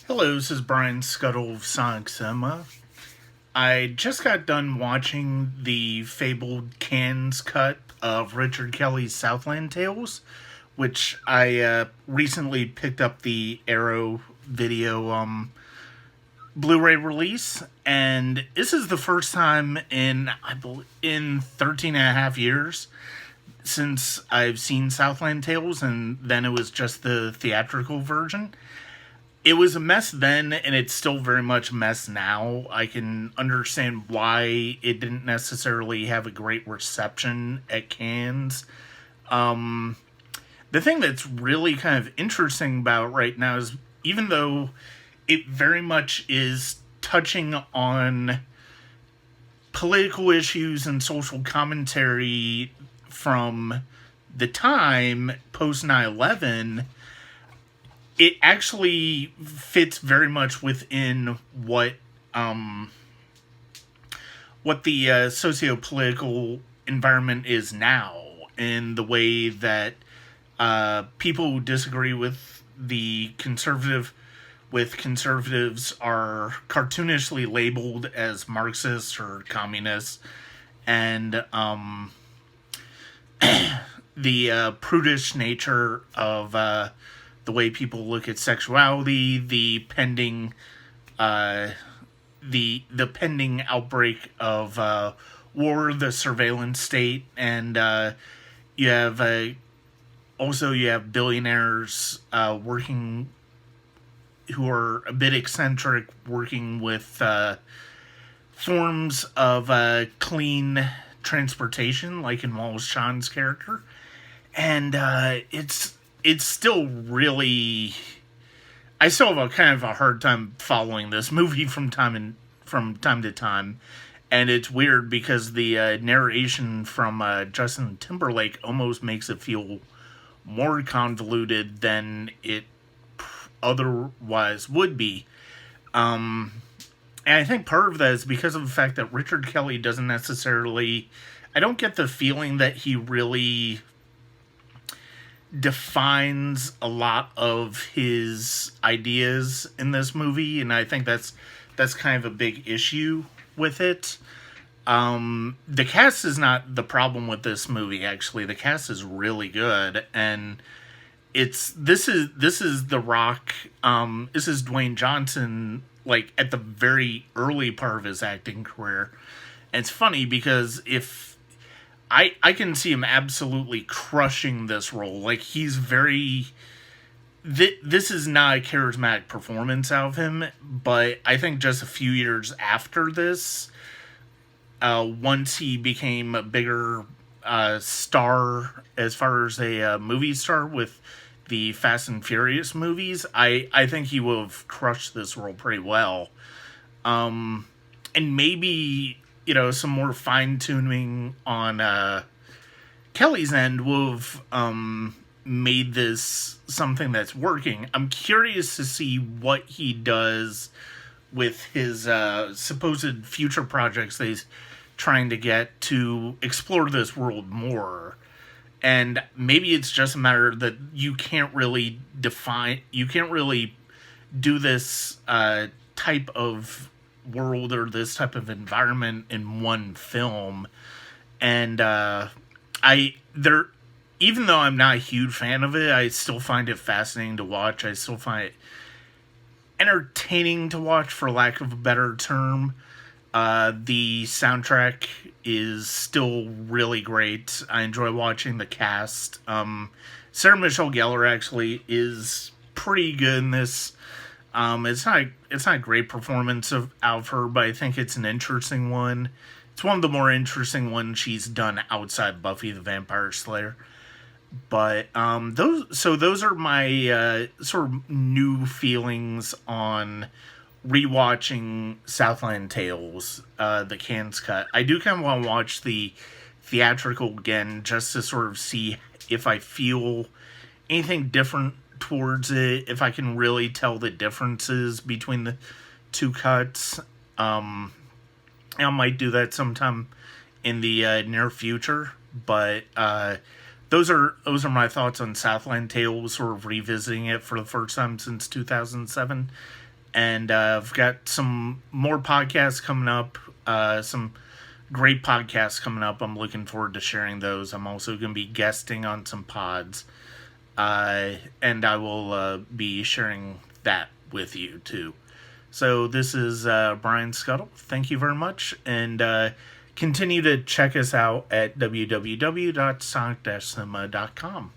Hello, this is Brian Scuttle of Sonic Cinema. I just got done watching the fabled Cannes cut of Richard Kelly's Southland Tales, which I recently picked up the Arrow video Blu-ray release, and this is the first time in 13 and a half years since I've seen Southland Tales, and then it was just the theatrical version. It was a mess then, and it's still very much a mess now. I can understand why it didn't necessarily have a great reception at Cannes. Um, the thing that's really kind of interesting about it right now is even though it very much is touching on political issues and social commentary from the time post 9/11, it actually fits very much within um, what the socio-political environment is now, in the way that people who disagree with the conservatives are cartoonishly labeled as Marxists or communists, and the prudish nature of the way people look at sexuality, uh, the pending outbreak of war, the surveillance state, and you have you have billionaires working who are a bit eccentric, working with forms of clean transportation, like in Wallace Shawn's character, and it's still really. I still have a kind of a hard time following this movie from time to time, and it's weird because the narration from Justin Timberlake almost makes it feel more convoluted than it otherwise would be. Um, and I think part of that is because of the fact that Richard Kelly doesn't necessarily. I don't get the feeling that he really defines a lot of his ideas in this movie, and I think that's kind of a big issue with it. The cast is not the problem with this movie. Actually, the cast is really good, and this is The Rock. This is Dwayne Johnson, like at the very early part of his acting career. And it's funny because if I can see him absolutely crushing this role. Like he's very. This is not a charismatic performance out of him, but I think just a few years after this, once he became a bigger star as far as a movie star with the Fast and Furious movies, I think he will have crushed this role pretty well. And maybe some more fine tuning on Kelly's end will have made this something that's working. I'm curious to see what he does with his supposed future projects that he's trying to get to explore this world more. And maybe it's just a matter that you can't really do this type of world or this type of environment in one film. And I there even though I'm not a huge fan of it, I still find it fascinating to watch. I still find it entertaining to watch, for lack of a better term. The soundtrack is still really great. I enjoy watching the cast. Sarah Michelle Gellar actually is pretty good in this. It's not a great performance out of her, but I think it's an interesting one. It's one of the more interesting ones she's done outside Buffy the Vampire Slayer. But those are my sort of new feelings on rewatching Southland Tales, the Cannes cut. I do kind of want to watch the theatrical again just to sort of see if I feel anything different towards it, if I can really tell the differences between the two cuts. I might do that sometime in the near future, but those are my thoughts on Southland Tales, sort of revisiting it for the first time since 2007. And I've got some more podcasts coming up, some great podcasts coming up. I'm looking forward to sharing those. I'm also going to be guesting on some pods, and I will be sharing that with you too. So this is Brian Scuttle. Thank you very much, and continue to check us out at www.sonic-cinema.com.